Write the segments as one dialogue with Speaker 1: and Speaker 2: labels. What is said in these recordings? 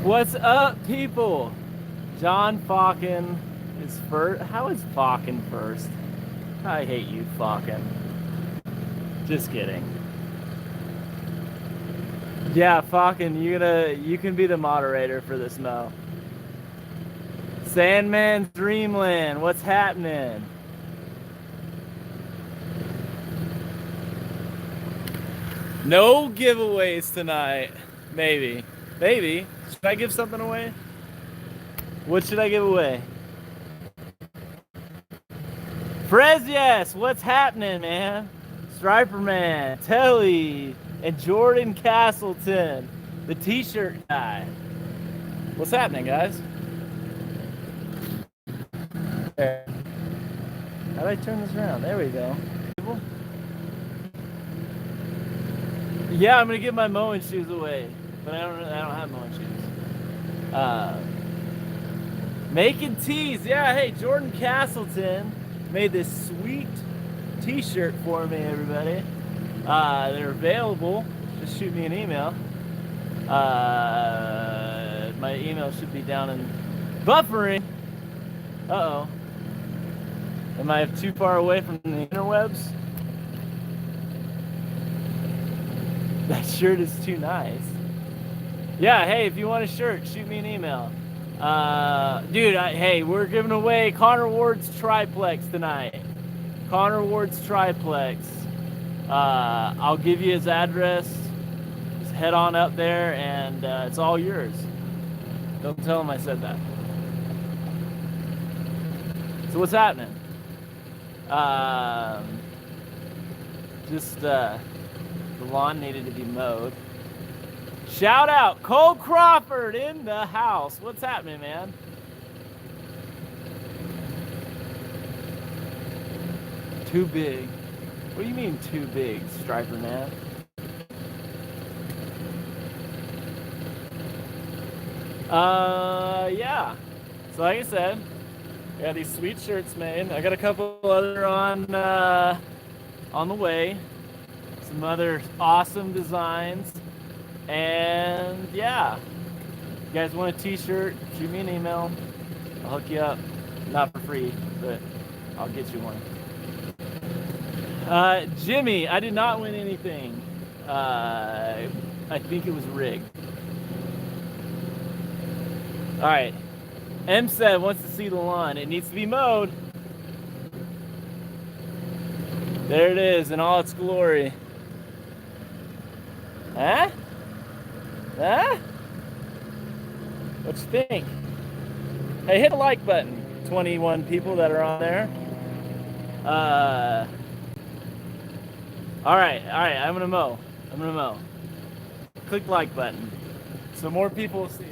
Speaker 1: What's up, people? John Falcon is first. How is Falcon first? I hate you, Falcon. Just kidding. Yeah, Falcon, you can be the moderator for this Mo. Sandman's Dreamland, what's happening? No giveaways tonight. Maybe. Maybe. Should I give something away? What should I give away? Frez, yes. What's happening, man? Striper Man, Telly, and Jordan Castleton, the t-shirt guy. What's happening, guys? There. How do I turn this around? There we go. Yeah, I'm gonna give my mowing shoes away, but I don't have mowing shoes. Making tees. Yeah, hey, Jordan Castleton made this sweet t-shirt for me, everybody. They're available. Just shoot me an email. My email should be down in buffering. Uh-oh. Am I too far away from the interwebs? That shirt is too nice. Yeah, hey, if you want a shirt, shoot me an email. Dude, hey, we're giving away Connor Ward's triplex tonight. Connor Ward's triplex. I'll give you his address. Just head on up there, and it's all yours. Don't tell him I said that. So what's happening? The lawn needed to be mowed. Shout out, Cole Crawford in the house. What's happening, man? Too big. What do you mean too big, Striper Man? Yeah. So like I said, I got these sweet shirts made. I got a couple other on the way. Some other awesome designs. And yeah, you guys want a t-shirt, shoot me an email. I'll hook you up. Not for free, but I'll get you one. Jimmy, I did not win anything. I think it was rigged. All right. M said wants to see the lawn. It needs to be mowed. There it is in all its glory. Huh? Huh? What you think? Hey, hit the like button. 21 people that are on there. All right. I'm gonna mow. Click like button so more people will see it.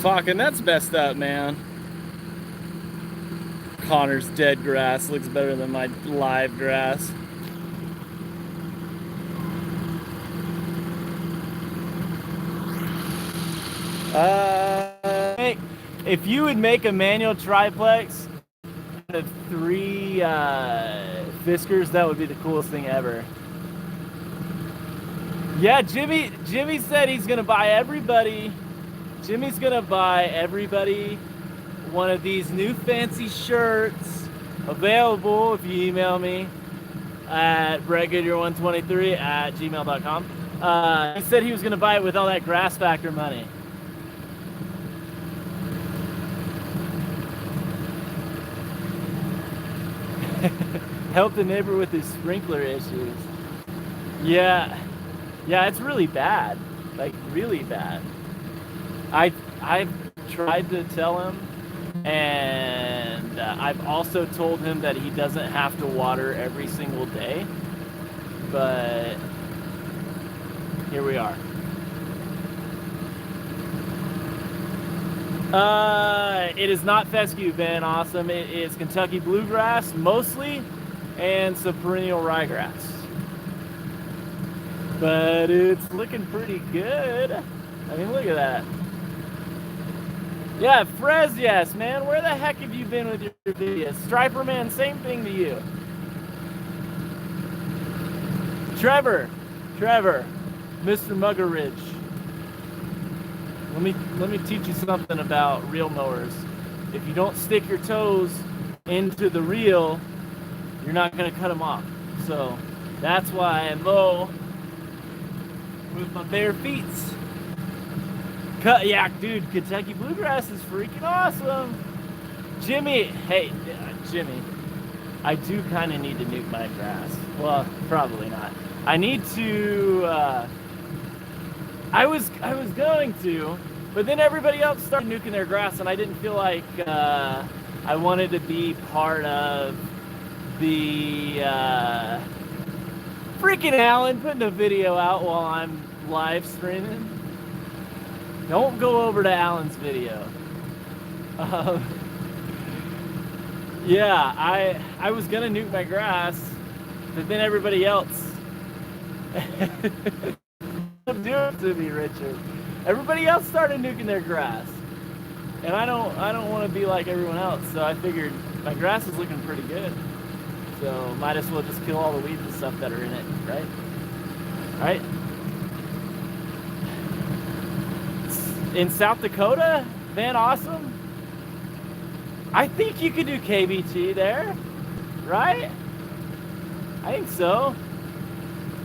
Speaker 1: Fucking, that's messed up, man. Connor's dead grass looks better than my live grass. If you would make a manual triplex out of 3 Fiskars, that would be the coolest thing ever. Yeah, Jimmy said he's gonna buy everybody. Jimmy's gonna buy everybody one of these new fancy shirts, available if you email me at brettgoodyear123@gmail.com. He said he was gonna buy it with all that grass factor money. Help the neighbor with his sprinkler issues. Yeah, it's really bad, like really bad. I've tried to tell him, and I've also told him that he doesn't have to water every single day, but here we are. It is not fescue, Ben. Awesome. It is Kentucky bluegrass mostly, and some perennial ryegrass. But it's looking pretty good. I mean, look at that. Yeah, Frez, yes, man. Where the heck have you been with your videos? Striper Man, same thing to you. Trevor, Mr. Muggeridge. Let me teach you something about reel mowers. If you don't stick your toes into the reel, you're not gonna cut them off. So that's why I mow with my bare feet. Yeah, dude, Kentucky bluegrass is freaking awesome. Jimmy, Jimmy, I do kind of need to nuke my grass. Well, probably not. I need to. I was going to, but then everybody else started nuking their grass, and I didn't feel like I wanted to be part of the freaking Alan putting a video out while I'm live streaming. Don't go over to Alan's video. Yeah, I was gonna nuke my grass, but then everybody else. Don't do it to me, Richard. Everybody else started nuking their grass, and I don't want to be like everyone else. So I figured my grass is looking pretty good, so might as well just kill all the weeds and stuff that are in it, right? Right? In South Dakota, Van Awesome. I think you could do KBT there, right? I think so.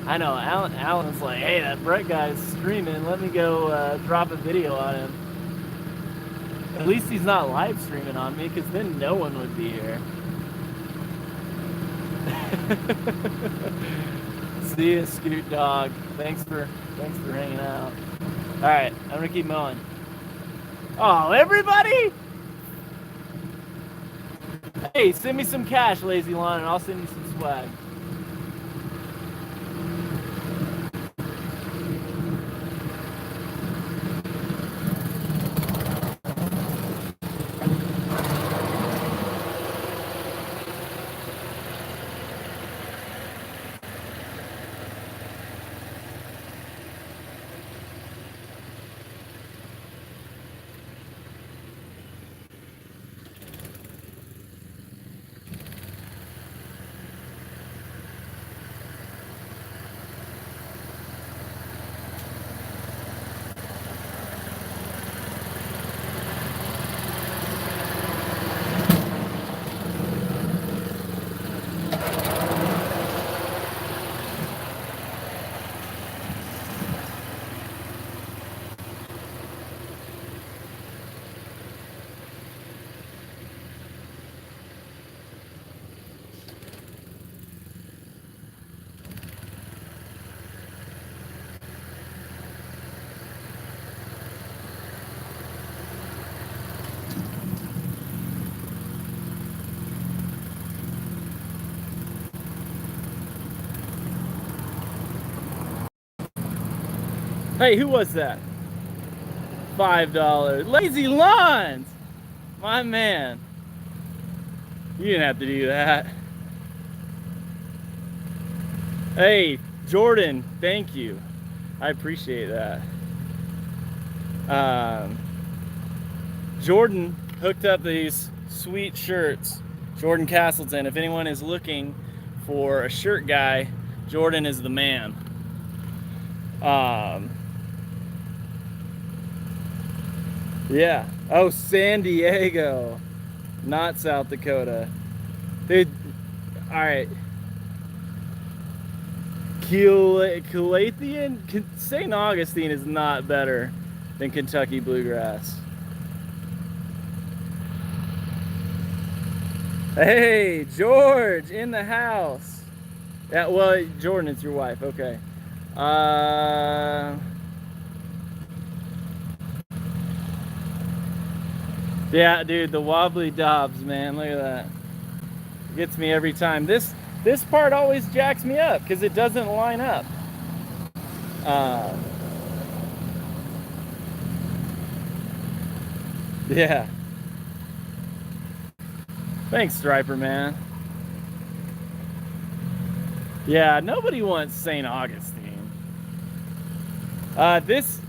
Speaker 1: I know, Alan's like, hey, that Brett guy's streaming. Let me go drop a video on him. At least he's not live streaming on me, because then no one would be here. See ya, Scoot Dog. Thanks for hanging out. All right, I'm gonna keep mowing. Oh, everybody! Hey, send me some cash, Lazy Lawn, and I'll send you some swag. Hey, who was that? $5. Lazy Lawns! My man. You didn't have to do that. Hey, Jordan, thank you. I appreciate that. Jordan hooked up these sweet shirts. Jordan Castleton. If anyone is looking for a shirt guy, Jordan is the man. Yeah. Oh, San Diego, not South Dakota. Dude, all right. Calathian, St. Augustine is not better than Kentucky Bluegrass. Hey, George, in the house. Yeah, well, Jordan, it's your wife. Okay. Yeah, dude, the wobbly Dobbs, man. Look at that. It gets me every time. This part always jacks me up because it doesn't line up. Yeah. Thanks, Striper, man. Yeah, nobody wants St. Augustine. This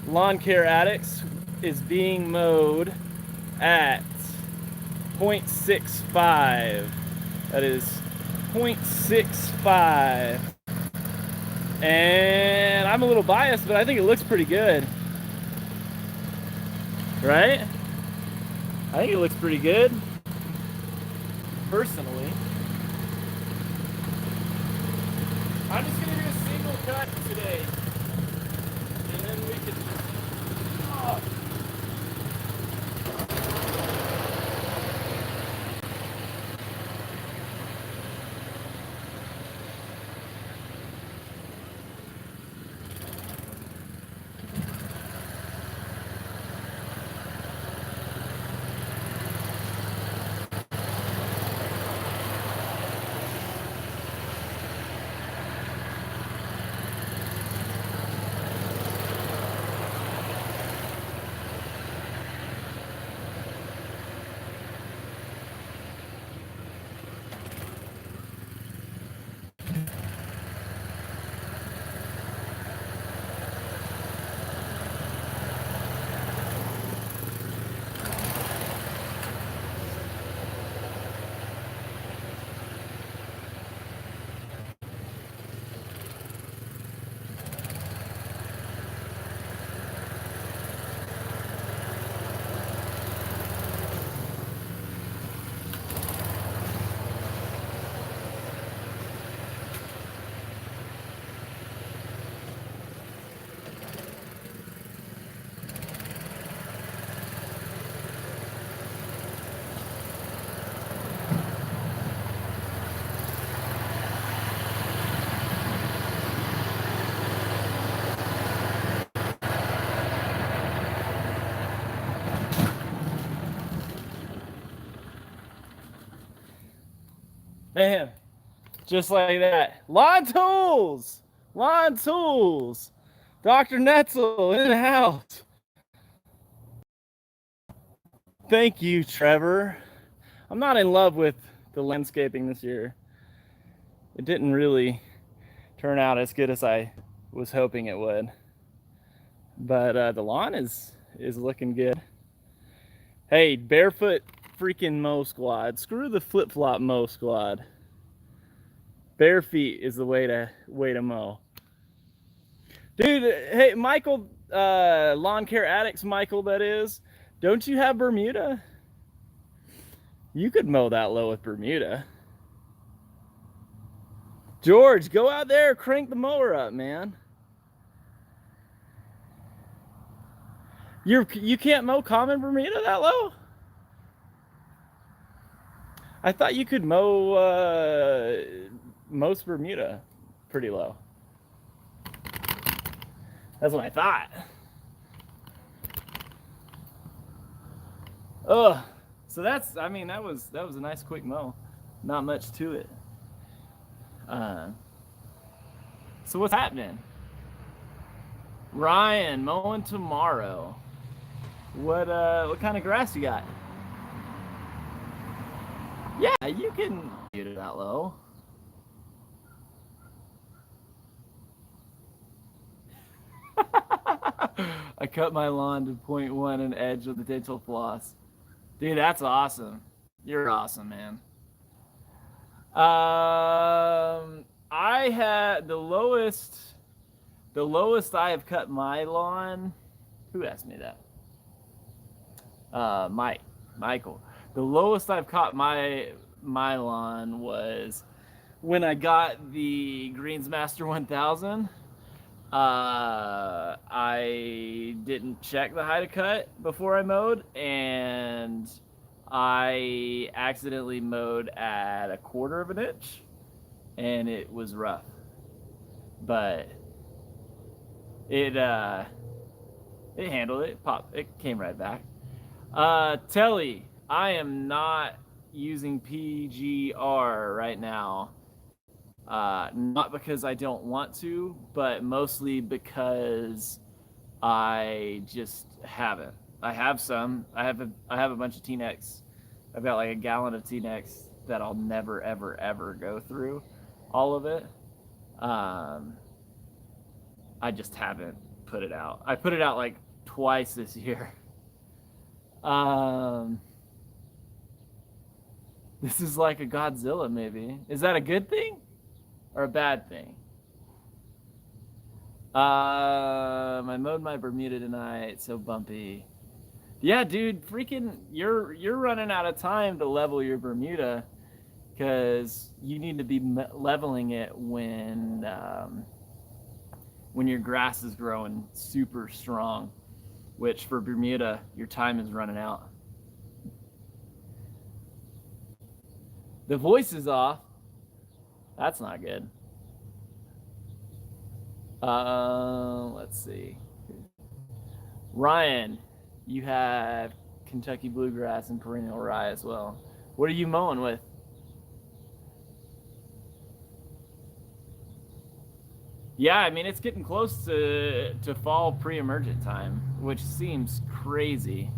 Speaker 1: Lawn Care Addicts is being mowed at 0.65. That is 0.65. And I'm a little biased, but I think it looks pretty good. Right? I think it looks pretty good. Personally. I'm just gonna do a single cut today. And then we can oh. Bam. Just like that. Lawn tools. Lawn tools. Dr. Netzel in the house. Thank you, Trevor. I'm not in love with the landscaping this year. It didn't really turn out as good as I was hoping it would. But the lawn is looking good. Hey, barefoot freaking mow squad. Screw the flip-flop mow squad. Bare feet is the way to mow. Dude, hey, Michael, Lawn Care Addicts, Michael, that is. Don't you have Bermuda? You could mow that low with Bermuda. George, go out there, crank the mower up, man. You can't mow common Bermuda that low? I thought you could mow most Bermuda pretty low. That's what I thought. Ugh. So that's, I mean, that was a nice quick mow. Not much to it. So what's happening? Ryan, mowing tomorrow. What kind of grass you got? Yeah, you can get it that low. I cut my lawn to 0.1 an edge with the dental floss. Dude, that's awesome. You're awesome, man. I had the lowest I have cut my lawn. Who asked me that? Michael. The lowest I've cut my lawn was when I got the Greensmaster 1000. I didn't check the height of cut before I mowed, and I accidentally mowed at 1/4 of an inch, and it was rough. But it handled it. It came right back. Telly, I am not using PGR right now. Not because I don't want to, but mostly because I just haven't. I have some. I have a bunch of T-necks. I've got like a gallon of T-necks that I'll never, ever, ever go through all of it. I just haven't put it out. I put it out like twice this year. This is like a Godzilla movie. Is that a good thing or a bad thing? I mowed my Bermuda tonight. So bumpy. Yeah, dude, freaking, you're running out of time to level your Bermuda, because you need to be leveling it when your grass is growing super strong, which for Bermuda, your time is running out. The voice is off. That's not good. Let's see. Ryan, you have Kentucky bluegrass and perennial rye as well. What are you mowing with? Yeah, I mean, it's getting close to fall pre-emergent time, which seems crazy.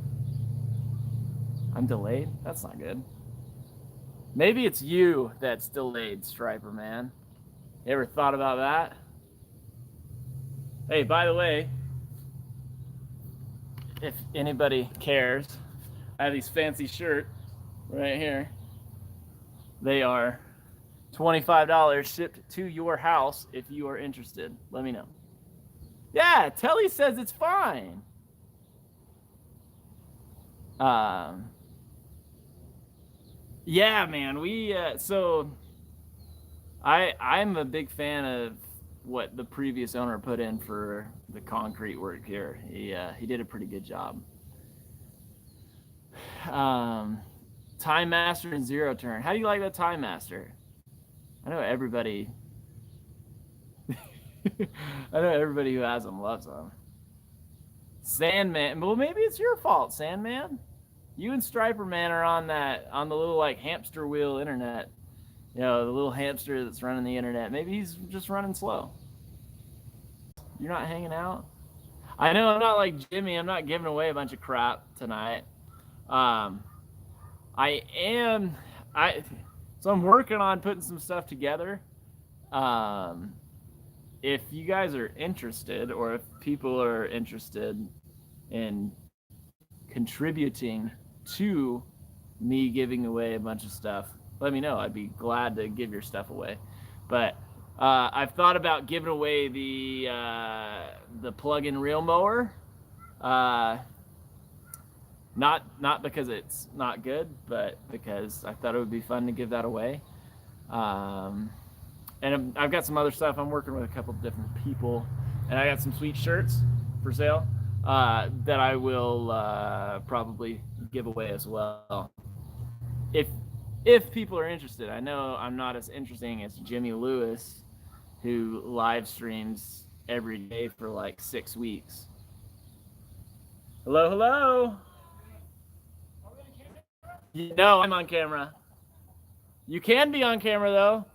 Speaker 1: I'm delayed? That's not good. Maybe it's you that's delayed, Striper Man. You ever thought about that? Hey, by the way, if anybody cares, I have these fancy shirts right here. They are $25 shipped to your house. If you are interested, let me know. Yeah, Telly says it's fine. Yeah, man, so I'm a big fan of what the previous owner put in for the concrete work here. He did a pretty good job. Time Master and Zero Turn. How do you like that Time Master? I know everybody. I know everybody who has them loves them. Sandman. Well, maybe it's your fault, Sandman. You and Striper Man are on the little like hamster wheel internet. You know, the little hamster that's running the internet. Maybe he's just running slow. You're not hanging out? I know I'm not like Jimmy. I'm not giving away a bunch of crap tonight. I am. So I'm working on putting some stuff together. If you guys are interested, or if people are interested in contributing to me giving away a bunch of stuff, let me know. I'd be glad to give your stuff away. But I've thought about giving away the plug-in reel mower. Not because it's not good, but because I thought it would be fun to give that away. And I've got some other stuff. I'm working with a couple of different people, and I got some sweet shirts for sale that I will probably give away as well. If people are interested. I know I'm not as interesting as Jimmy Lewis, who live streams every day for like 6 weeks. Hello, hello. No, I'm on camera. You can be on camera though.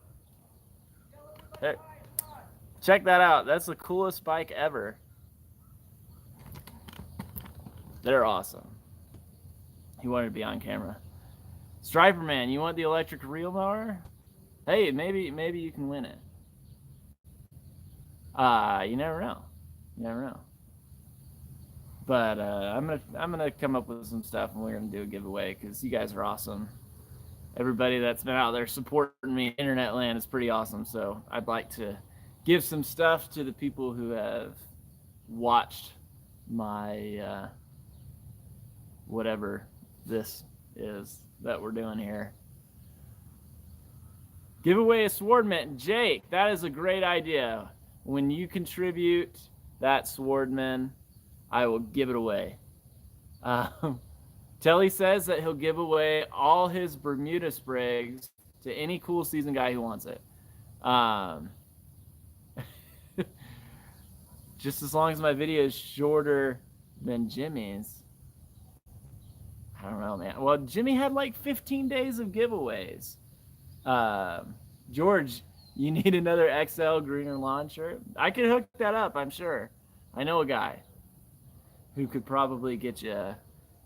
Speaker 1: Hey, check that out. That's the coolest bike ever. They're awesome. He wanted to be on camera. Striper Man, you want the electric reel mower? Hey, maybe you can win it. You never know. You never know. But I'm gonna come up with some stuff, and we're gonna do a giveaway because you guys are awesome. Everybody that's been out there supporting me, internet land, is pretty awesome. So I'd like to give some stuff to the people who have watched my whatever this is that we're doing here. Give away a swordman. Jake, that is a great idea. When you contribute that swordman, I will give it away. Telly says that he'll give away all his Bermuda sprigs to any cool season guy who wants it. Just as long as my video is shorter than Jimmy's. I don't know, man. Well, Jimmy had like 15 days of giveaways. George, you need another XL greener lawn shirt? I could hook that up, I'm sure. I know a guy who could probably get you a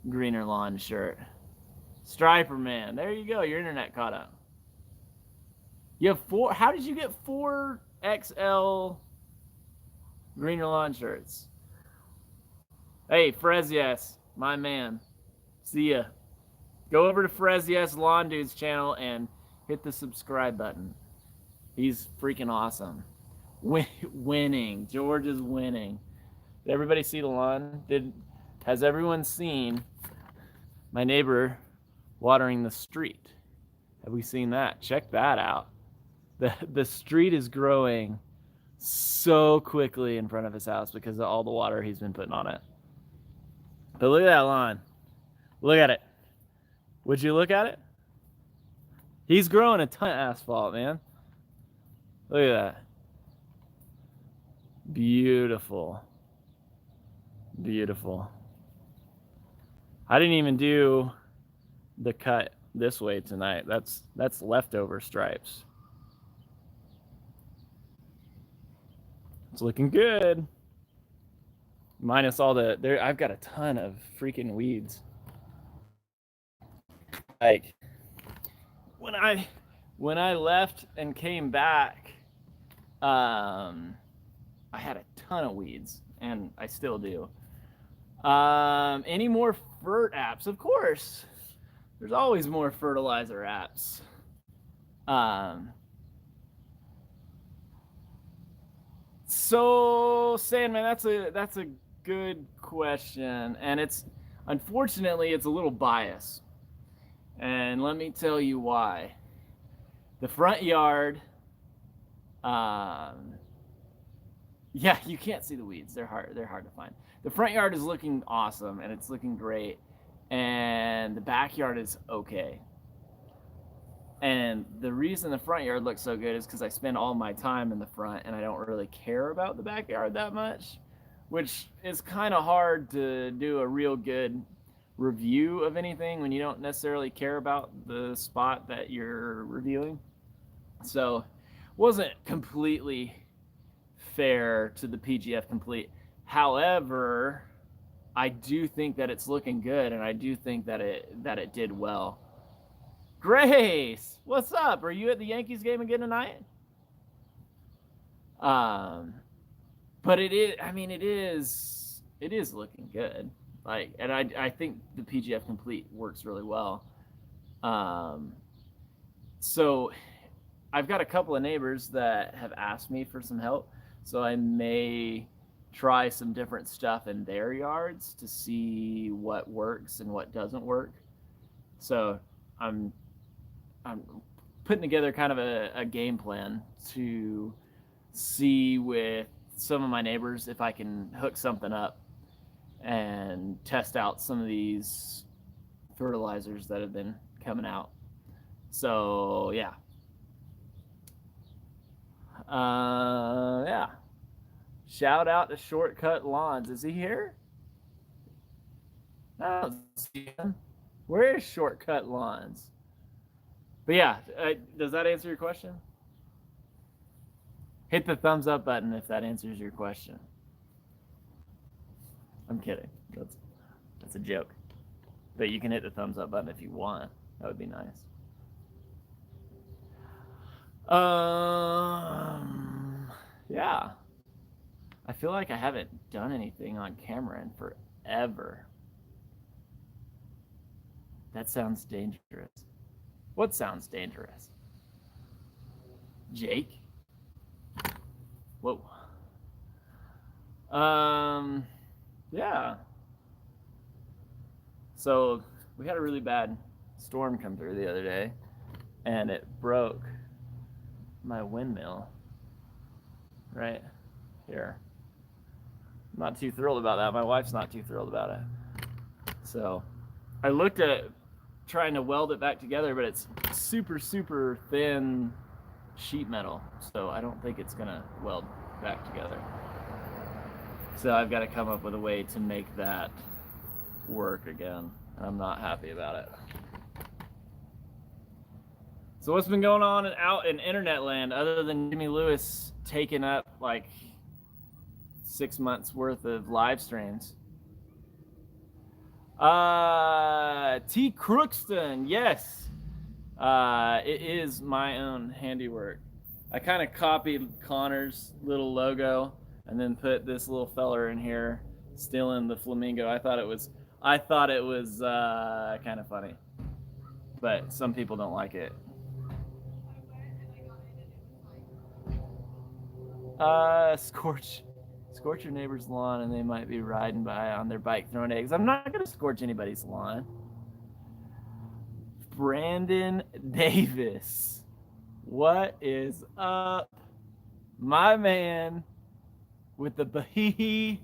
Speaker 1: greener lawn shirt. Striper Man, there you go. Your internet caught up. You have 4. How did you get 4 XL greener lawn shirts? Hey, Frezies, my man. See ya. Go over to Frezies Lawn Dude's channel and hit the subscribe button. He's freaking awesome. Winning. George is winning. Did everybody see the lawn? Has everyone seen my neighbor watering the street? Have we seen that? Check that out. The street is growing so quickly in front of his house because of all the water he's been putting on it. But look at that lawn. Look at it. Would you look at it? He's growing a ton of asphalt, man. Look at that. Beautiful. Beautiful. I didn't even do the cut this way tonight. That's leftover stripes. It's looking good. Minus all the I've got a ton of freaking weeds. Like when I left and came back, I had a ton of weeds, and I still do. Any more FERT apps? Of course. There's always more fertilizer apps. So Sandman, that's a good question, and unfortunately it's a little biased. And let me tell you why. The front yard, yeah, you can't see the weeds. They're hard to find. The front yard is looking awesome, and it's looking great. And the backyard is okay. And the reason the front yard looks so good is because I spend all my time in the front, and I don't really care about the backyard that much, which is kind of hard to do a real good review of anything when you don't necessarily care about the spot that you're reviewing. So wasn't completely fair to the PGF Complete. However, I do think that it's looking good, and I do think that it did well. Grace, what's up? Are you at the Yankees game again tonight? But it is looking good. Like, and I think the PGF Complete works really well. So I've got a couple of neighbors that have asked me for some help, so I may try some different stuff in their yards to see what works and what doesn't work. So I'm putting together kind of a game plan to see with some of my neighbors if I can hook something up and test out some of these fertilizers that have been coming out. So yeah. Yeah. Shout out to Shortcut Lawns. Is he here? I don't see him. Where is Shortcut Lawns? But yeah, does that answer your question? Hit the thumbs up button if that answers your question. I'm kidding. That's a joke. But you can hit the thumbs up button if you want. That would be nice. Yeah. I feel like I haven't done anything on camera in forever. That sounds dangerous. What sounds dangerous? Jake? Whoa. Yeah. So we had a really bad storm come through the other day, and it broke my windmill right here. I'm not too thrilled about that. My wife's not too thrilled about it. So I looked at trying to weld it back together, but it's super, super thin sheet metal, so I don't think it's gonna weld back together. So I've got to come up with a way to make that work again, and I'm not happy about it. So what's been going on out in internet land other than Jimmy Lewis taking up like 6 months worth of live streams? T. Crookston, yes. It is my own handiwork. I kind of copied Connor's little logo and then put this little feller in here stealing the flamingo. I thought it was kind of funny, but some people don't like it. Scorch your neighbor's lawn and they might be riding by on their bike throwing eggs. I'm not gonna scorch anybody's lawn. Brandon Davis, what is up, my man with the Bahee,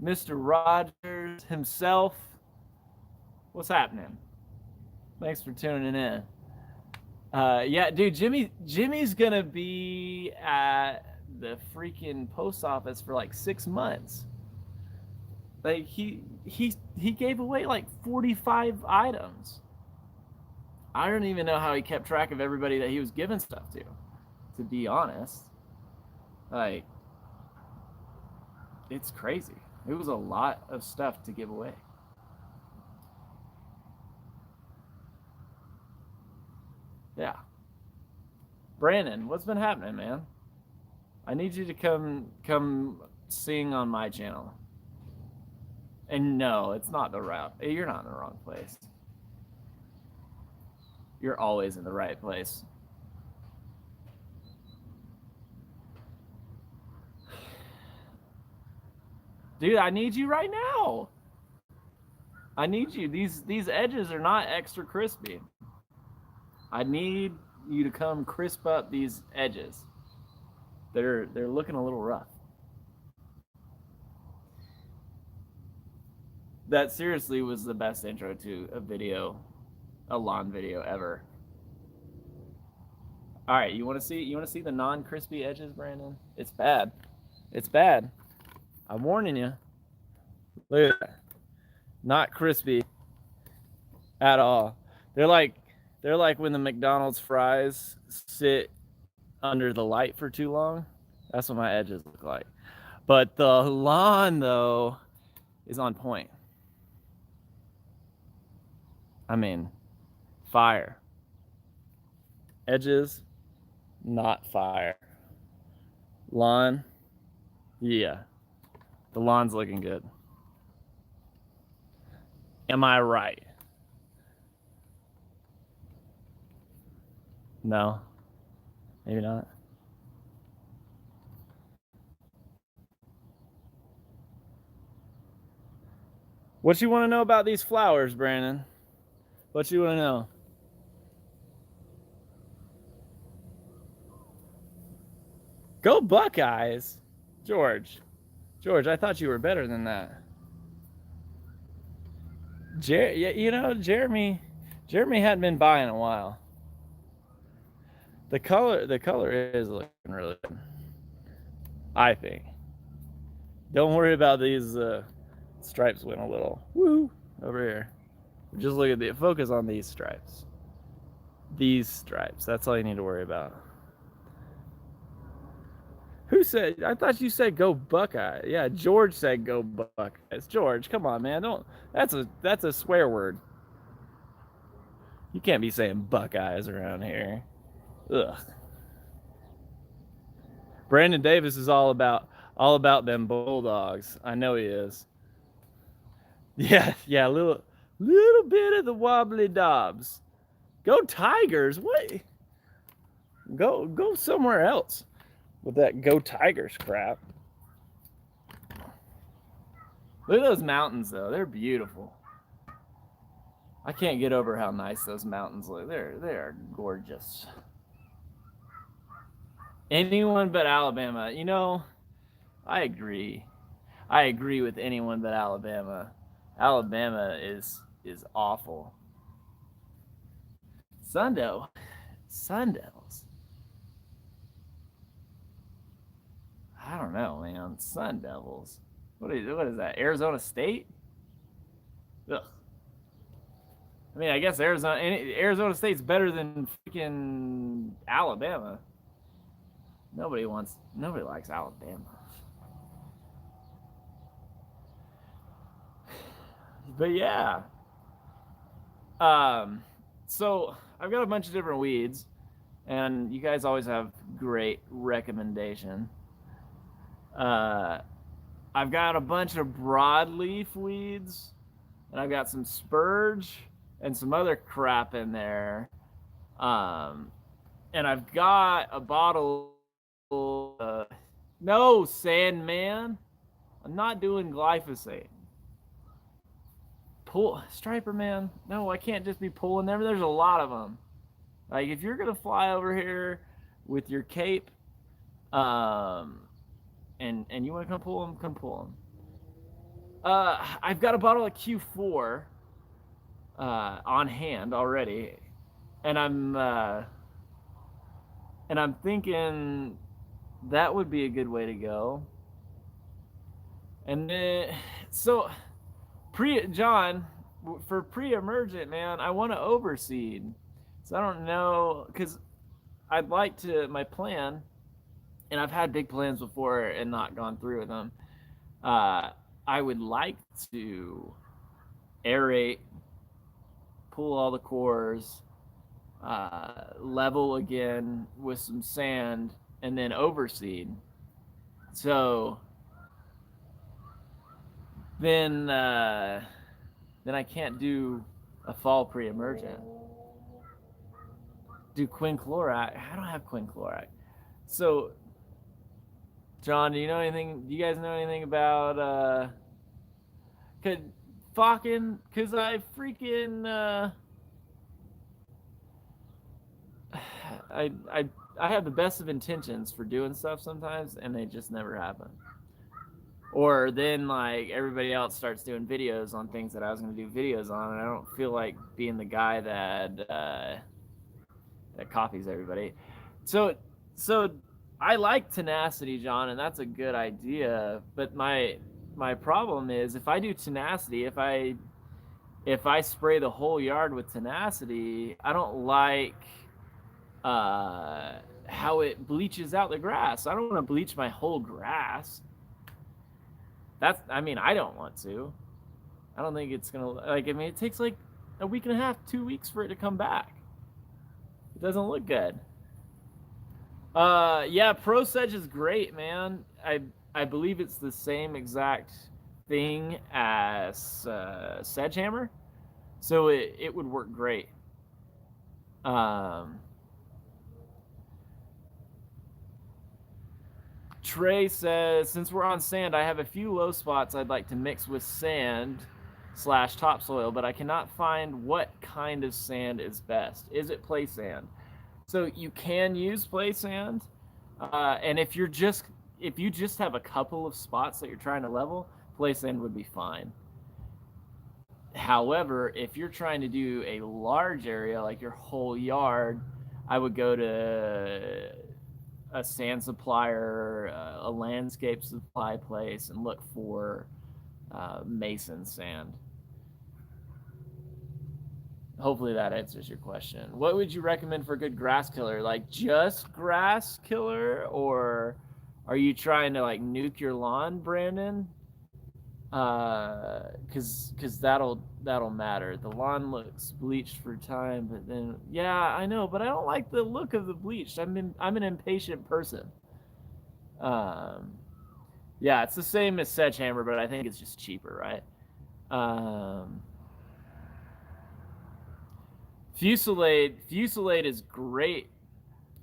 Speaker 1: Mr. Rogers himself? What's happening? Thanks for tuning in. Yeah, dude, Jimmy's gonna be at the freaking post office for like 6 months. Like he gave away like 45 items. I don't even know how he kept track of everybody that he was giving stuff to be honest. Like, it's crazy. It was a lot of stuff to give away. Yeah. Brandon, what's been happening, man? I need you to come sing on my channel. And no, it's not the route. You're not in the wrong place. You're always in the right place. Dude, I need you right now. I need you. These edges are not extra crispy. I need you to come crisp up these edges. They're looking a little rough. That seriously was the best intro to a lawn video ever. All right, you want to see the non-crispy edges, Brandon? It's bad. It's bad. I'm warning you. Look at that. Not crispy at all. They're like when the McDonald's fries sit under the light for too long. That's what my edges look like. But the lawn though is on point. I mean, fire. Edges, not fire. Lawn, yeah. The lawn's looking good. Am I right? No, maybe not. What you want to know about these flowers, Brandon? What you want to know? Go Buckeyes, George. George, I thought you were better than that. Jeremy hadn't been by in a while. The color is looking really good, I think. Don't worry about these stripes went a little woo over here. Just look at the focus on these stripes. These stripes, that's all you need to worry about. Who said? I thought you said go Buckeye. Yeah, George said go Buckeyes. George, come on, man. Don't. That's a swear word. You can't be saying Buckeyes around here. Ugh. Brandon Davis is all about them Bulldogs. I know he is. Yeah, yeah, little bit of the wobbly Dobbs. Go Tigers. What? Go somewhere else with that go Tigers crap. Look at those mountains though. They're beautiful. I can't get over how nice those mountains look. They're gorgeous. Anyone but Alabama. You know, I agree. I agree with anyone but Alabama. Alabama is awful. Sun Devils. I don't know, man. Sun Devils. What is that? Arizona State? Ugh. I mean, I guess Arizona State's better than freaking Alabama. Nobody likes Alabama. But yeah. So I've got a bunch of different weeds, and you guys always have great recommendation. I've got a bunch of broadleaf weeds, and I've got some spurge and some other crap in there. And I've got a bottle. No, Sandman. I'm not doing glyphosate. Pull Striper Man. No, I can't just be pulling them. There's a lot of them. Like if you're gonna fly over here with your cape, and you want to come pull them, come pull them. I've got a bottle of Q4 on hand already, and I'm thinking that would be a good way to go. And then so John, for pre-emergent, man, I want to overseed. So I don't know, because I'd like to, my plan, and I've had big plans before and not gone through with them. I would like to aerate, pull all the cores, level again with some sand, and then overseed. So then I can't do a fall pre-emergent. Do quinclorac. I don't have quinclorac. So, John, do you know anything? Do you guys know anything about cause I freaking I have the best of intentions for doing stuff sometimes, and they just never happen. Or then like everybody else starts doing videos on things that I was going to do videos on, and I don't feel like being the guy that copies everybody. So I like tenacity, John, and that's a good idea. But my problem is if I do tenacity, if I spray the whole yard with tenacity, I don't like how it bleaches out the grass. I don't want to bleach my whole grass. I don't want to. I don't think it's gonna it takes like a week and a half, 2 weeks for it to come back. It doesn't look good. Yeah, Pro Sedge is great, man. I believe it's the same exact thing as Sedgehammer, so it would work great. Trey says, since we're on sand, I have a few low spots I'd like to mix with sand / topsoil, but I cannot find what kind of sand is best. Is it play sand? So you can use play sand, and if you just have a couple of spots that you're trying to level, play sand would be fine. However, if you're trying to do a large area like your whole yard, I would go to a sand supplier, a landscape supply place, and look for mason sand. Hopefully that answers your question. What would you recommend for a good grass killer? Like just grass killer, or Are you trying to like nuke your lawn, Brandon? Cause that'll matter. The lawn looks bleached for time, but then yeah, I know, but I don't like the look of the bleach. I'm an impatient person. Um, yeah, it's the same as Sedgehammer, but I think it's just cheaper, right? Um, Fusillade is great,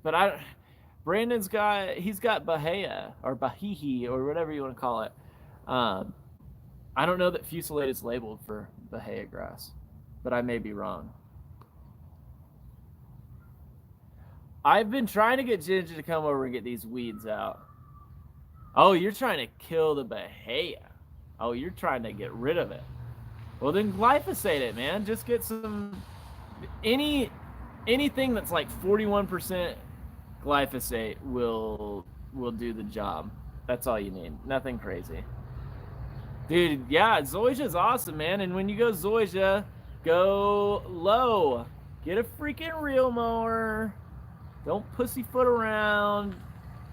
Speaker 1: but he's got Bahia or Bahihi or whatever you want to call it. Um, I don't know that Fusillade is labeled for Bahia grass, but I may be wrong. I've been trying to get Ginger to come over and get these weeds out. Oh, you're trying to kill the Bahia. Oh, you're trying to get rid of it. Well, then glyphosate it, man. Just get some anything that's like 41% glyphosate will do the job. That's all you need. Nothing crazy. Dude, yeah, Zoysia's awesome, man. And when you go Zoysia, go low. Get a freaking reel mower. Don't pussyfoot around.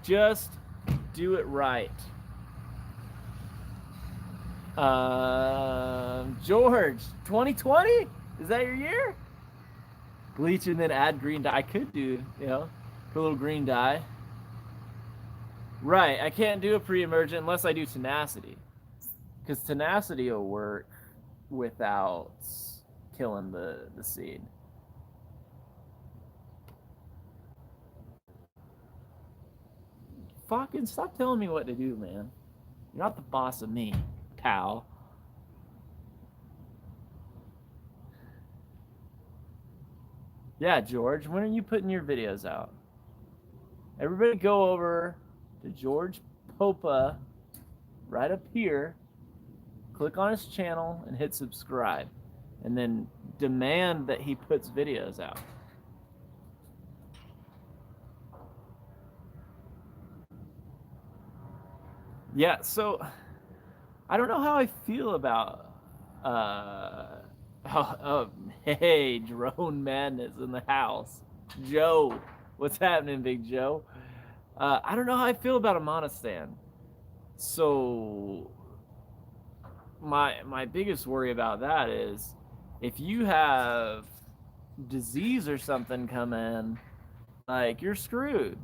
Speaker 1: Just do it right. George, 2020? Is that your year? Bleach and then add green dye. I could do, put a little green dye. Right, I can't do a pre-emergent unless I do tenacity. Because tenacity will work without killing the seed. Fucking stop telling me what to do, man. You're not the boss of me, pal. Yeah, George, when are you putting your videos out? Everybody go over to George Popa right up here, click on his channel and hit subscribe, and then demand that he puts videos out. Yeah, so I don't know how I feel about hey, drone madness in the house. Joe, what's happening, Big Joe? I don't know how I feel about a monostan. So my biggest worry about that is if you have disease or something come in, like you're screwed.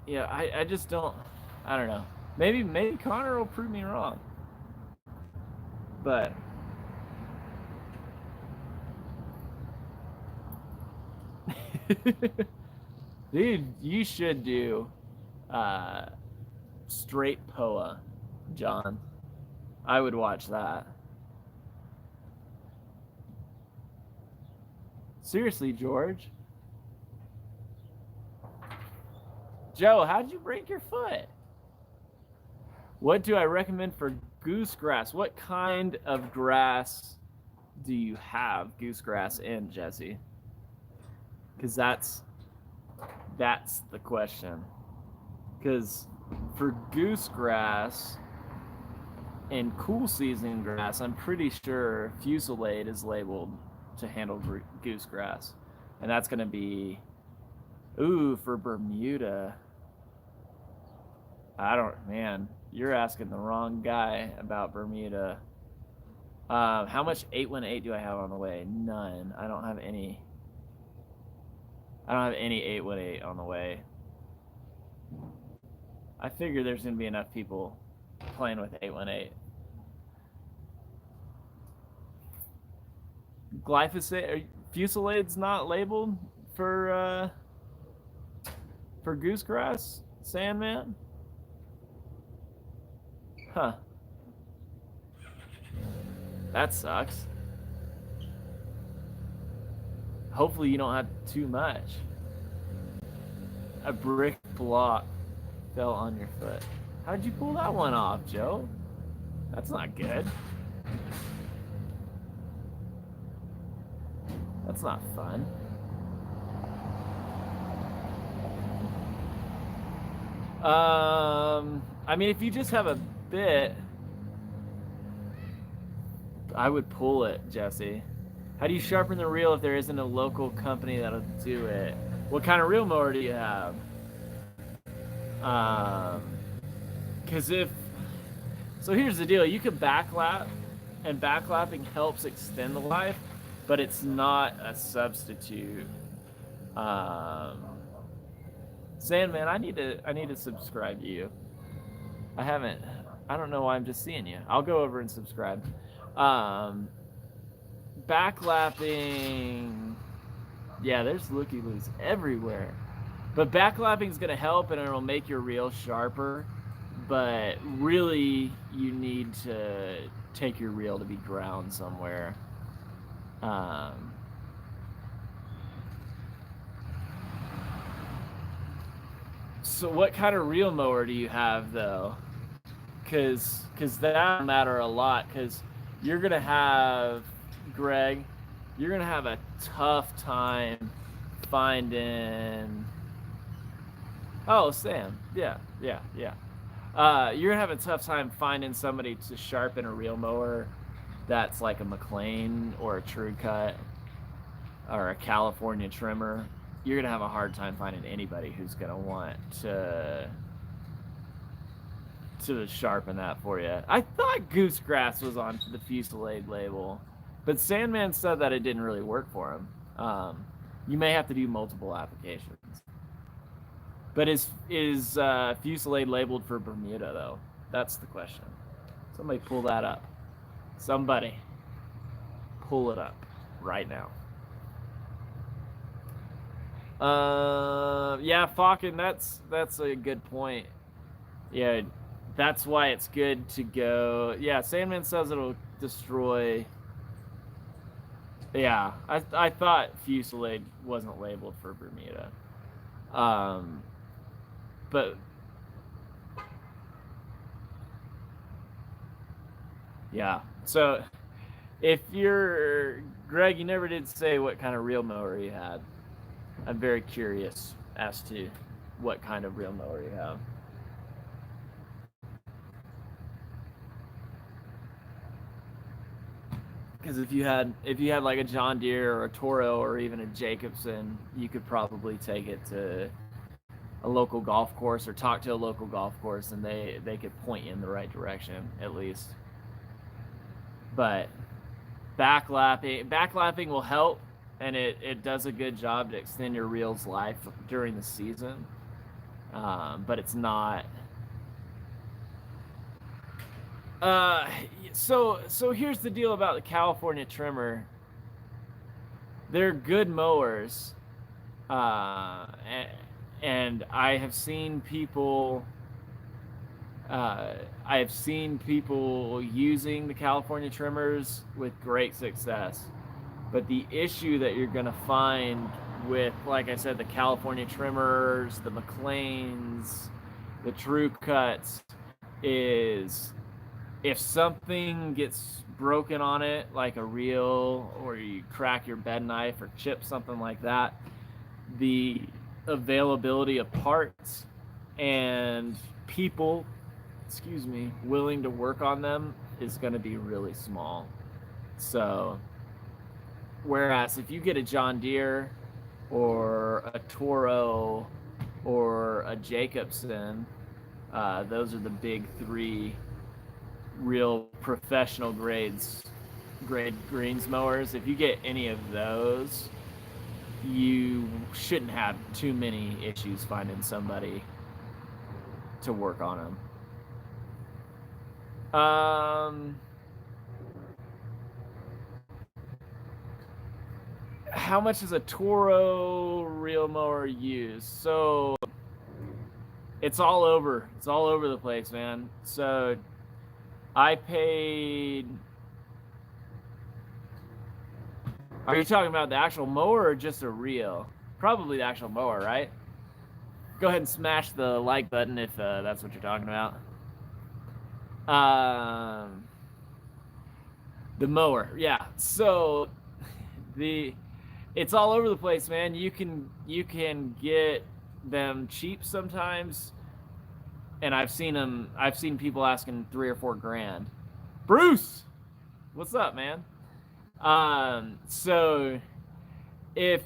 Speaker 1: Yeah, I just don't. I don't know. Maybe Connor will prove me wrong. But dude, you should do straight POA, John. I would watch that. Seriously, George. Joe, how'd you break your foot? What do I recommend for goose grass? What kind of grass do you have goose grass in, Jesse? Because that's the question. Because for goose grass and cool season grass, I'm pretty sure Fusillade is labeled to handle goose grass. And that's going to be, for Bermuda. Man, you're asking the wrong guy about Bermuda. How much 818 do I have on the way? None. I don't have any 818 on the way. I figure there's going to be enough people playing with 818. Glyphosate, Fusillade's not labeled for goosegrass, Sandman? Huh. That sucks. Hopefully you don't have too much. A brick block fell on your foot. How'd you pull that one off, Joe? That's not good. That's not fun. I mean, if you just have a bit, I would pull it, Jesse. How do you sharpen the reel if there isn't a local company that'll do it? What kind of reel mower do you have? Because if so, here's the deal: you can backlap, and backlapping helps extend the life, but it's not a substitute. Um, Sandman, I need to subscribe to you. I haven't. I don't know why I'm just seeing you. I'll go over and subscribe. Um, Backlapping. Yeah, there's looky loos everywhere. But backlapping is going to help and it'll make your reel sharper. But really, you need to take your reel to be ground somewhere. So what kind of reel mower do you have though? Because that'll matter a lot. Because you're gonna have, Greg, you're gonna have a tough time finding. Oh, Sam, yeah. You're gonna have a tough time finding somebody to sharpen a reel mower that's like a McLean or a True Cut or a California trimmer. You're gonna have a hard time finding anybody who's gonna want to sharpen that for you. I thought Goosegrass was on the Fusillade label, but Sandman said that it didn't really work for him. You may have to do multiple applications. But is Fusillade labeled for Bermuda though? That's the question. Somebody pull that up. Somebody pull it up right now. Yeah, Falcon, that's a good point. Yeah, that's why it's good to go. Yeah, Sandman says it'll destroy. Yeah, I thought Fusillade wasn't labeled for Bermuda. But yeah, so if you're Greg, you never did say what kind of reel mower you had. I'm very curious as to what kind of reel mower you have. Because if you had like a John Deere or a Toro or even a Jacobson, you could probably take it to a local golf course or talk to a local golf course, and they could point you in the right direction at least. But backlapping will help, and it does a good job to extend your reel's life during the season. But it's not. So here's the deal about the California trimmer. They're good mowers, and I have seen people. Using the California trimmers with great success. But the issue that you're going to find with, like I said, the California trimmers, the McLeans, the True Cuts, is if something gets broken on it, like a reel, or you crack your bed knife or chip something like that, the availability of parts and people, willing to work on them is going to be really small. So, whereas if you get a John Deere or a Toro or a Jacobson, those are the big three real professional grade greens mowers. If you get any of those, you shouldn't have too many issues finding somebody to work on them. How much is a Toro reel mower used? So it's all over the place, man. So I paid. Are you talking about the actual mower or just a reel? Probably the actual mower, right? Go ahead and smash the like button if that's what you're talking about. The mower, yeah. So it's all over the place, man. You can get them cheap sometimes, and I've seen people asking $3 or $4 grand. Bruce, what's up, man? So if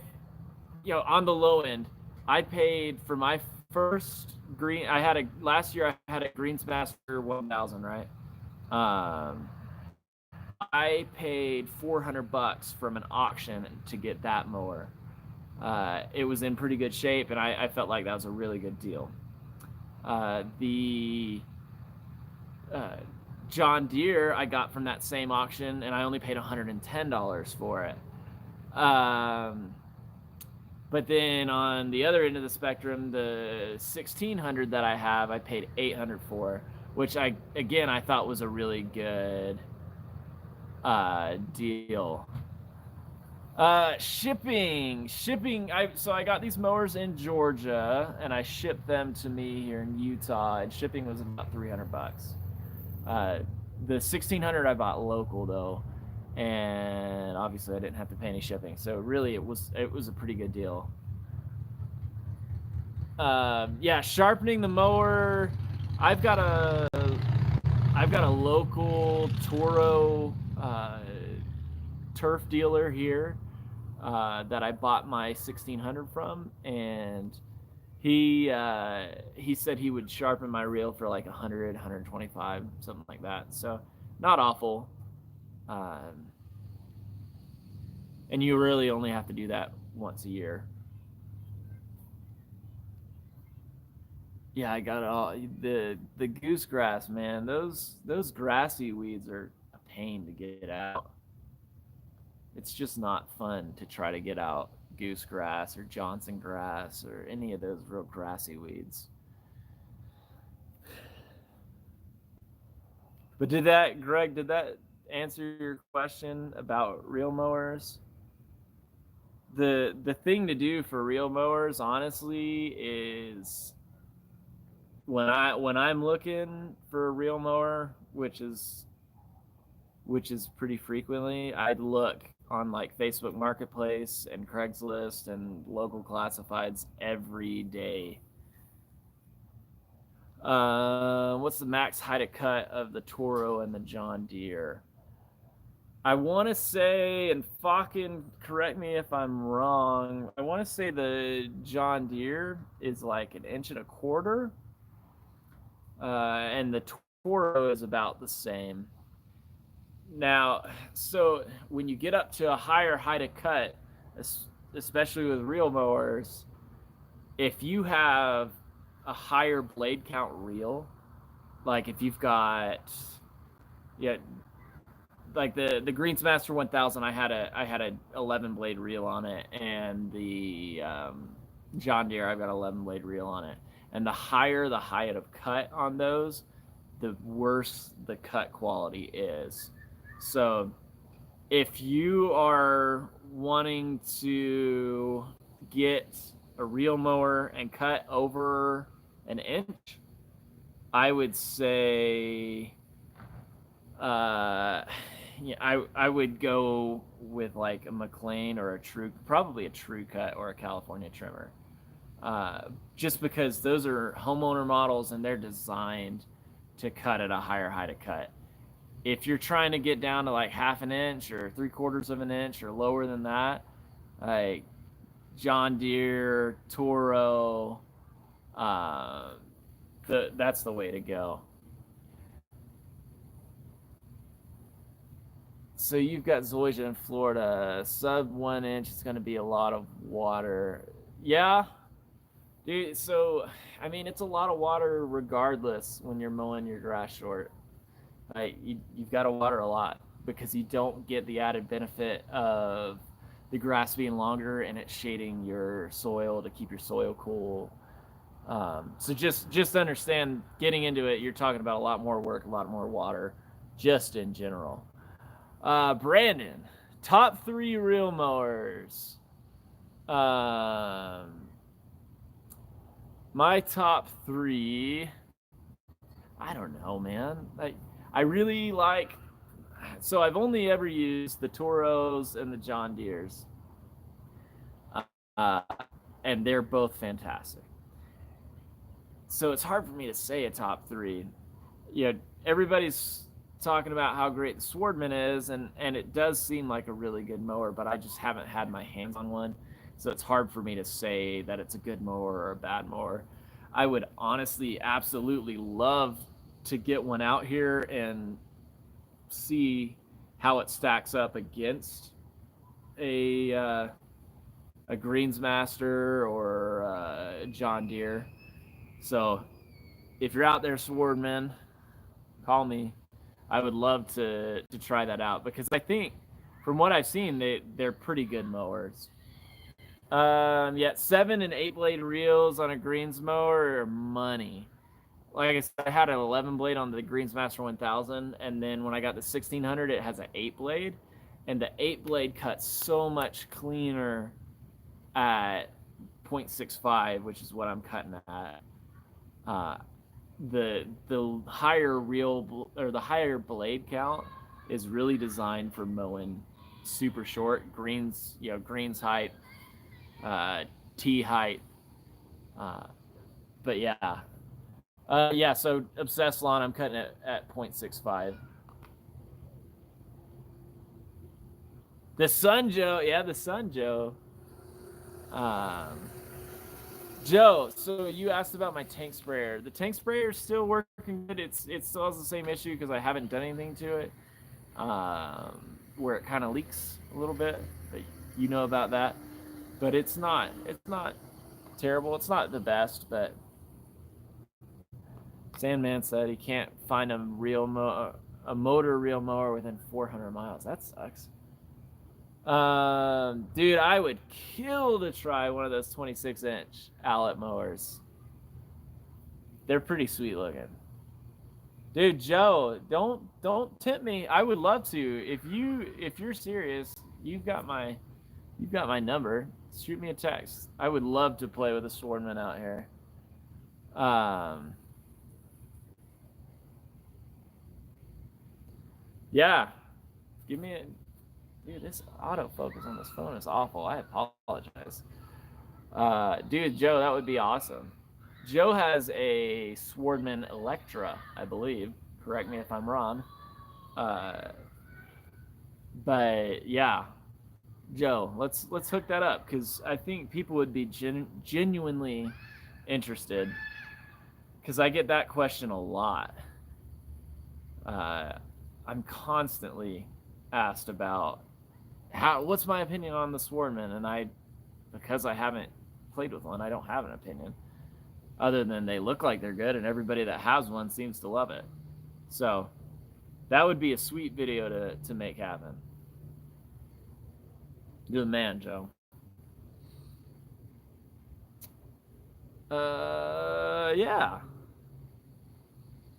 Speaker 1: on the low end, I paid for my first green, I had a last year. I had a Greensmaster 1000, right? Um, I paid $400 from an auction to get that mower. It was in pretty good shape, and I felt like that was a really good deal. The John Deere I got from that same auction, and I only paid $110 for it. But then on the other end of the spectrum, the 1600 that I have, I paid $800 for, which I thought was a really good deal. Shipping. I got these mowers in Georgia, and I shipped them to me here in Utah, and shipping was about $300. The 1600 I bought local though, and obviously I didn't have to pay any shipping, so really it was a pretty good deal. Yeah, sharpening the mower. I've got a local Toro turf dealer here that I bought my 1600 from, and he said he would sharpen my reel for like 100, 125, something like that. So not awful. And you really only have to do that once a year. Yeah, I got all the goosegrass, man. Those grassy weeds are a pain to get out. It's just not fun to try to get out goosegrass or Johnson grass or any of those real grassy weeds. But Greg, did that answer your question about reel mowers? The thing to do for reel mowers, honestly, is when I'm looking for a reel mower, which is pretty frequently, I'd look on like Facebook Marketplace and Craigslist and local classifieds every day. What's the max height of cut of the Toro and the John Deere? I want to say, and fucking correct me if I'm wrong, I want to say the John Deere is like 1.25 inches, and the Toro is about the same. Now, so when you get up to a higher height of cut, especially with reel mowers, if you have a higher blade count reel, like if you've got, yeah, like the Greensmaster 1000, I had a 11 blade reel on it, and the John Deere, I've got 11 blade reel on it, and the higher the height of cut on those, the worse the cut quality is. So if you are wanting to get a reel mower and cut over 1 inch, I would say I would go with like a McLean or probably a True Cut or a California trimmer, just because those are homeowner models and they're designed to cut at a higher height of cut. If you're trying to get down to like 1/2 inch or 3/4 inch or lower than that, like John Deere, Toro, that's the way to go. So you've got zoysia in Florida, sub 1 inch. It's going to be a lot of water. Yeah, dude. So I mean, it's a lot of water regardless when you're mowing your grass short. You've got to water a lot because you don't get the added benefit of the grass being longer and it shading your soil to keep your soil cool. So just understand, getting into it, you're talking about a lot more work, a lot more water, just in general. Brandon, top 3 reel mowers. My top 3, I don't know, man. I really like, so I've only ever used the Toros and the John Deeres, and they're both fantastic. So it's hard for me to say a top 3. You know, everybody's talking about how great the Swordman is, and it does seem like a really good mower, but I just haven't had my hands on one, so it's hard for me to say that it's a good mower or a bad mower. I would honestly absolutely love to get one out here and see how it stacks up against a Greensmaster or John Deere. So if you're out there, swordmen, call me. I would love to try that out because I think from what I've seen, they're pretty good mowers. Yeah, 7 and 8 blade reels on a greens mower are money. Like I said, I had an 11 blade on the Greensmaster 1000, and then when I got the 1600, it has an 8 blade, and the 8 blade cuts so much cleaner at 0.65, which is what I'm cutting at. The higher reel or the higher blade count is really designed for mowing super short greens, greens height, tee height. But yeah. So obsessed lawn, I'm cutting it at 0.65. The Sun Joe, yeah, the Sun Joe. Joe, so you asked about my tank sprayer. The tank sprayer is still working good. It still has the same issue because I haven't done anything to it, where it kind of leaks a little bit. But you know about that. But it's not terrible. It's not the best, but Sandman said he can't find a motor reel mower within 400 miles. That sucks. Dude, I would kill to try one of those 26-inch Owlet mowers. They're pretty sweet looking. Dude, Joe, don't tempt me. I would love to. If you're serious, you've got my number. Shoot me a text. I would love to play with a swordman out here. Yeah. Give me a... Dude, this autofocus on this phone is awful. I apologize. Dude, Joe, that would be awesome. Joe has a Swordman Electra, I believe. Correct me if I'm wrong. But yeah, Joe, let's hook that up because I think people would be genuinely interested because I get that question a lot. I'm constantly asked about what's my opinion on the Swordman, and because I haven't played with one, I don't have an opinion other than they look like they're good and everybody that has one seems to love it. So that would be a sweet video to make happen. You're the man, Joe. Yeah,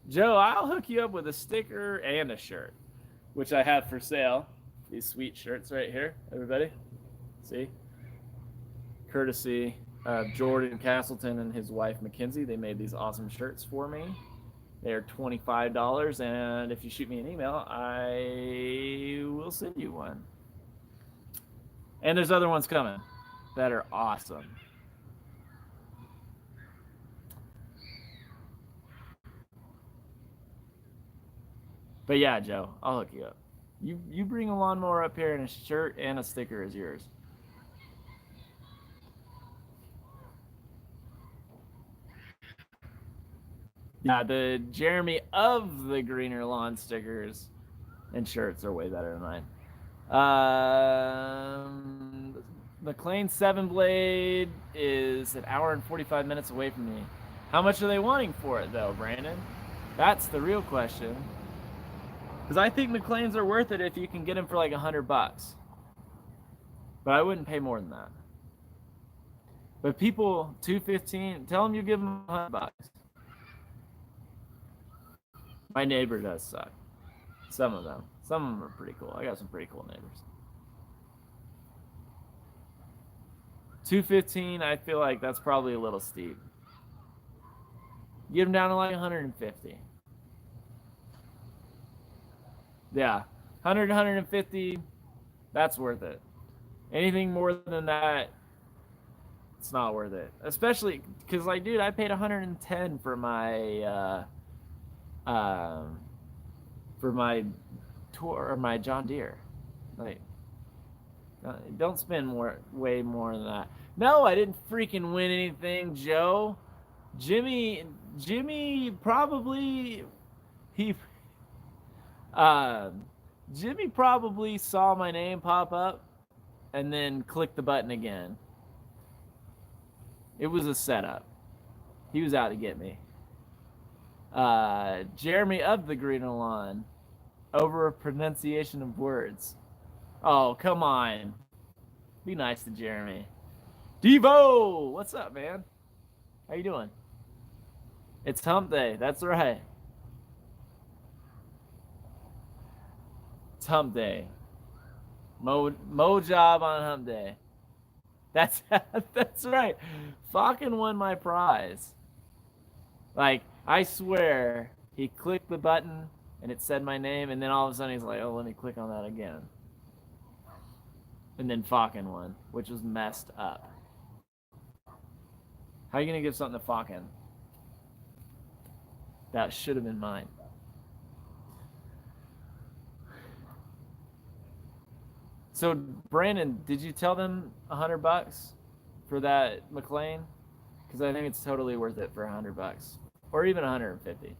Speaker 1: Joe, I'll hook you up with a sticker and a shirt, which I have for sale. These sweet shirts right here, everybody. See? Courtesy of Jordan Castleton and his wife Mackenzie. They made these awesome shirts for me. They are $25, and if you shoot me an email, I will send you one. And there's other ones coming that are awesome. But yeah, Joe, I'll hook you up. You bring a lawnmower up here, and a shirt and a sticker is yours. Yeah, the Jeremy of the Greener Lawn stickers and shirts are way better than mine. McLean 7 blade is an hour and 45 minutes away from me. How much are they wanting for it, though, Brandon? That's the real question. Because I think McLean's are worth it if you can get them for like $100. But I wouldn't pay more than that. But people, $215, tell them you give them $100. My neighbor does suck. Some of them are pretty cool. I got some pretty cool neighbors. $215, I feel like that's probably a little steep. Get them down to like 150. Yeah, 100, 150, that's worth it. Anything more than that, it's not worth it. Especially because, like, dude, I paid 110 for my tour or my John Deere. Like, don't spend way more than that. No, I didn't freaking win anything, Joe. Jimmy probably he uh, Jimmy probably saw my name pop up and then clicked the button again. It was a setup. He was out to get me. Jeremy of the Green Lawn over a pronunciation of words. Oh, come on. Be nice to Jeremy. Devo, what's up, man? How you doing? It's hump day. That's right. It's hump day. Mow job on hump day. That's that's right. Fucking won my prize. Like, I swear, he clicked the button and it said my name, and then all of a sudden he's like, oh, let me click on that again. And then fucking won, which was messed up. How are you gonna give something to fucking? That should have been mine. So Brandon, did you tell them $100 for that McLean? Because I think it's totally worth it for $100, or even 150,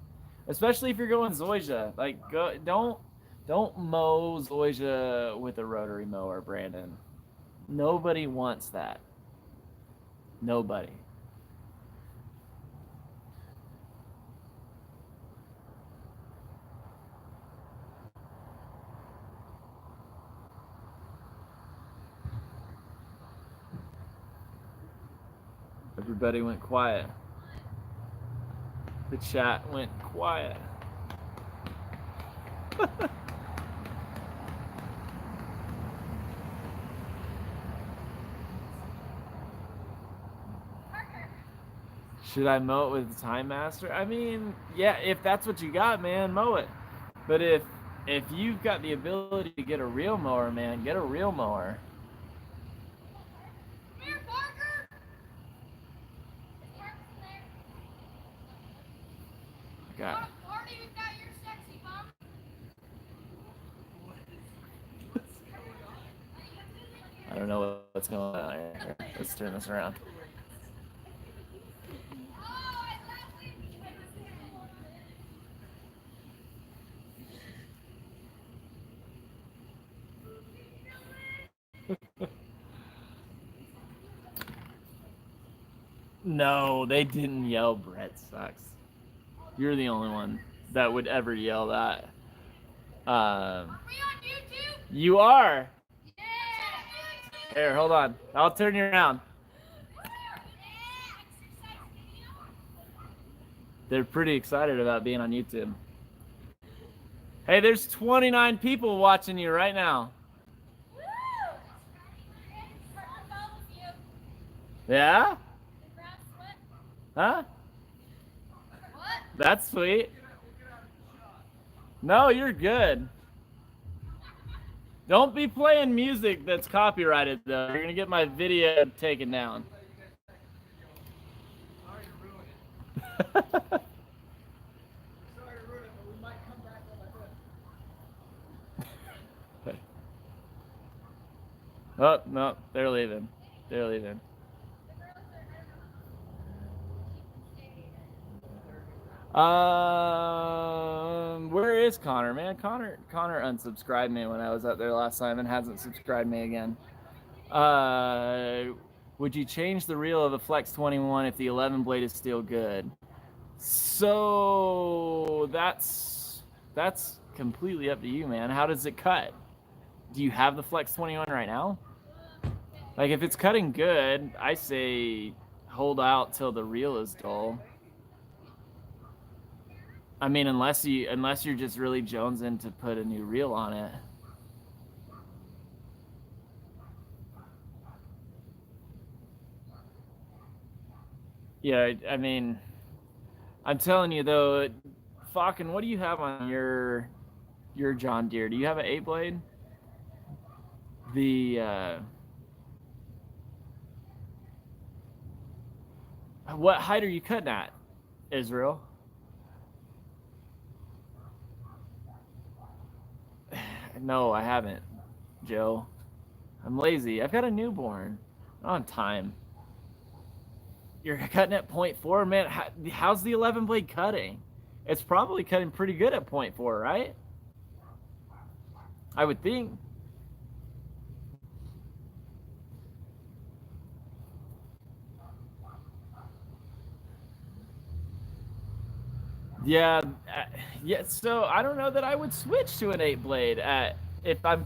Speaker 1: especially if you're going Zoysia. Like, don't mow Zoysia with a rotary mower, Brandon. Nobody wants that. Nobody. Everybody went quiet. The chat went quiet. Should I mow it with Time Master? I mean, yeah, if that's what you got, man, mow it. But if you've got the ability to get a real mower, man, get a real mower.
Speaker 2: Come here, Parker.
Speaker 1: God.
Speaker 2: Party, we've got your sexy bum.
Speaker 1: I don't know what's going on here. Let's turn this around. No, they didn't yell Brett sucks. You're the only one that would ever yell that.
Speaker 2: Are we on YouTube?
Speaker 1: You are.
Speaker 2: Yeah.
Speaker 1: Here, hold on. I'll turn you around. They're pretty excited about being on YouTube. Hey, there's 29 people watching you right now. Yeah? Huh?
Speaker 2: What?
Speaker 1: That's sweet. No, you're good. Don't be playing music that's copyrighted, though. You're gonna get my video taken down.
Speaker 3: Sorry to ruin it. Sorry to ruin it, but we might come back on like this.
Speaker 1: Oh, no, they're leaving. They're leaving. Where is Connor, man? Connor unsubscribed me when I was up there last time and hasn't subscribed me again. Would you change the reel of the Flex 21 if the 11 blade is still good? So that's completely up to you, man. How does it cut? Do you have the Flex 21 right now? Like, if it's cutting good, I say hold out till the reel is dull. I mean, unless you're just really jonesing to put a new reel on it. Yeah, I mean, I'm telling you though, Falcon, what do you have on your John Deere? Do you have an 8-blade? What height are you cutting at, Israel? No, I haven't, Joe. I'm lazy. I've got a newborn. I'm on time. You're cutting at 0.4, man. How's the 11 blade cutting? It's probably cutting pretty good at 0.4, right? I would think. Yeah, yeah. So I don't know that I would switch to an 8 blade at if I'm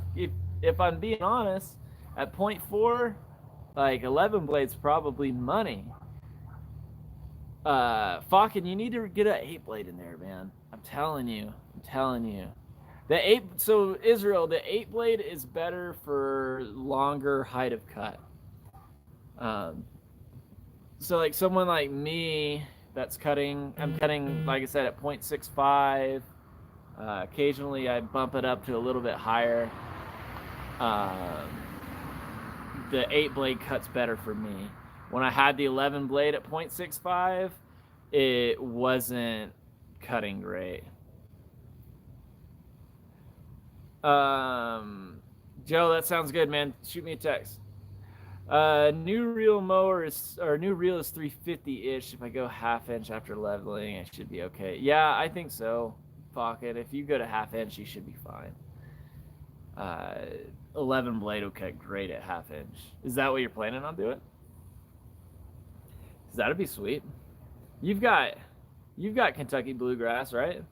Speaker 1: being honest. At 0.4, like 11 blades probably money. Falcon, you need to get an 8 blade in there, man. I'm telling you. The 8. So Israel, the 8 blade is better for longer height of cut. So like someone like me that's cutting, I'm cutting, like I said, at 0.65. Occasionally I bump it up to a little bit higher. The 8 blade cuts better for me. When I had the 11 blade at 0.65, it wasn't cutting great. Joe, that sounds good, man. Shoot me a text. New reel is 350-ish. If I go half inch after leveling, I should be okay. Yeah, I think so. Pocket. If you go to half inch, you should be fine. 11 blade will cut great at half inch. Is that what you're planning on doing? That'd be sweet. You've got Kentucky bluegrass, right?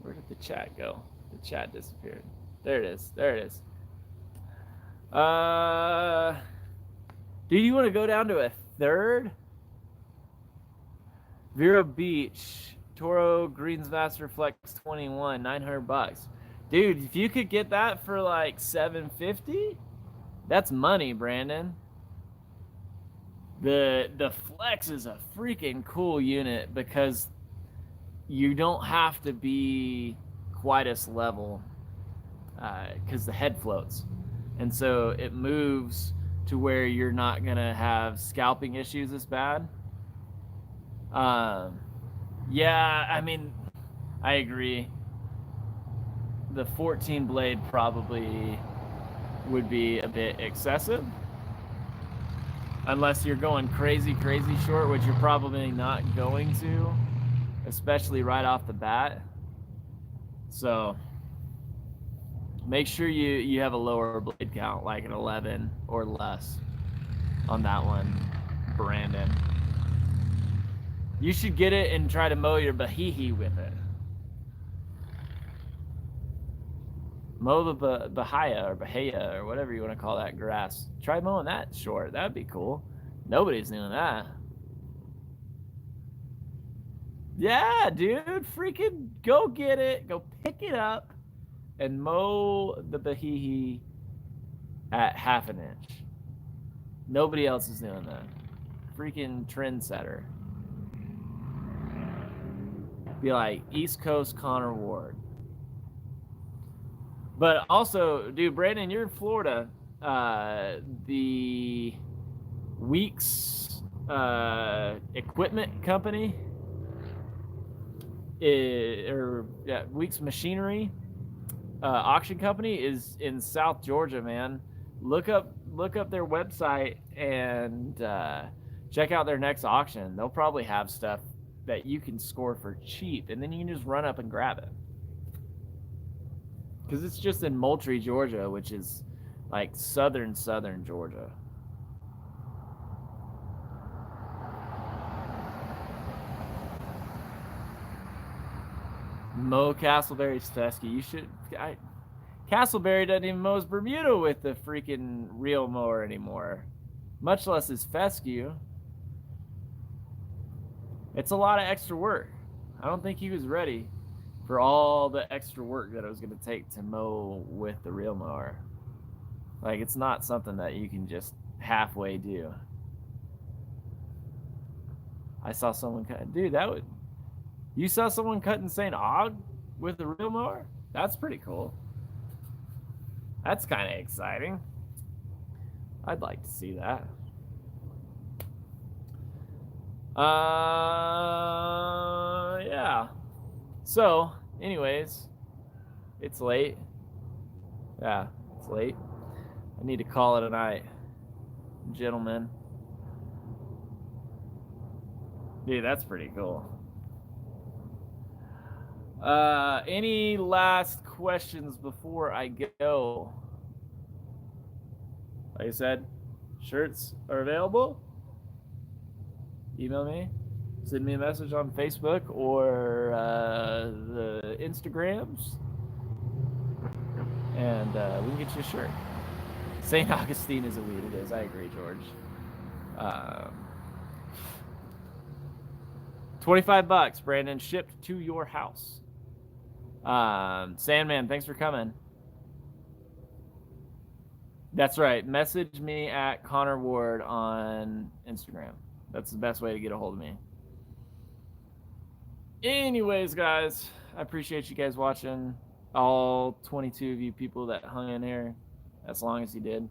Speaker 1: Where did the chat go? The chat disappeared. There it is. Do you want to go down to a third? Vero Beach, Toro Greensmaster Flex 21, $900. Dude, if you could get that for like $750, that's money, Brandon. The Flex is a freaking cool unit because you don't have to be quite as level because the head floats, and so it moves to where you're not gonna have scalping issues as bad. Yeah, I mean, I agree. The 14 blade probably would be a bit excessive. Unless you're going crazy short, which you're probably not going to, especially right off the bat. So make sure you have a lower blade count, like an 11 or less on that one, Brandon. You should get it and try to mow your bahihi with it. Mow the bahia or bahia or whatever you want to call that grass. Try mowing that short. That'd be cool. Nobody's doing that. Yeah, dude. Freaking go get it. Go pick it up and mow the bahihi at half an inch. Nobody else is doing that. Freaking trendsetter. Be like East Coast Connor Ward. But also, dude, Brandon, you're in Florida. The Weeks equipment company, Weeks Machinery auction company is in South Georgia, man. Look up their website and check out their next auction. They'll probably have stuff that you can score for cheap, and then you can just run up and grab it. Because it's just in Moultrie, Georgia, which is like southern Georgia. Mow Castleberry's fescue. You should. Castleberry doesn't even mow his Bermuda with the freaking reel mower anymore, much less his fescue. It's a lot of extra work. I don't think he was ready for all the extra work that it was going to take to mow with the reel mower. Like, it's not something that you can just halfway do. I saw someone cut. Dude, you saw someone cutting St. Aug with the reel mower? That's pretty cool. That's kind of exciting. I'd like to see that. Yeah. So, anyways, it's late. Yeah, it's late. I need to call it a night, gentlemen. Dude, that's pretty cool. Any last questions before I go? Like I said, shirts are available. Email me, send me a message on Facebook or the Instagrams, and we can get you a shirt. St. Augustine is a weed. It is. I agree, George. 25 bucks, Brandon, shipped to your house. Sandman, thanks for coming. That's right. Message me at Connor Ward on Instagram. That's the best way to get a hold of me. Anyways, guys, I appreciate you guys watching. All 22 of you people that hung in here as long as you did.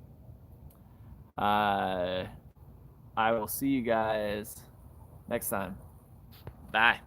Speaker 1: I will see you guys next time. Bye.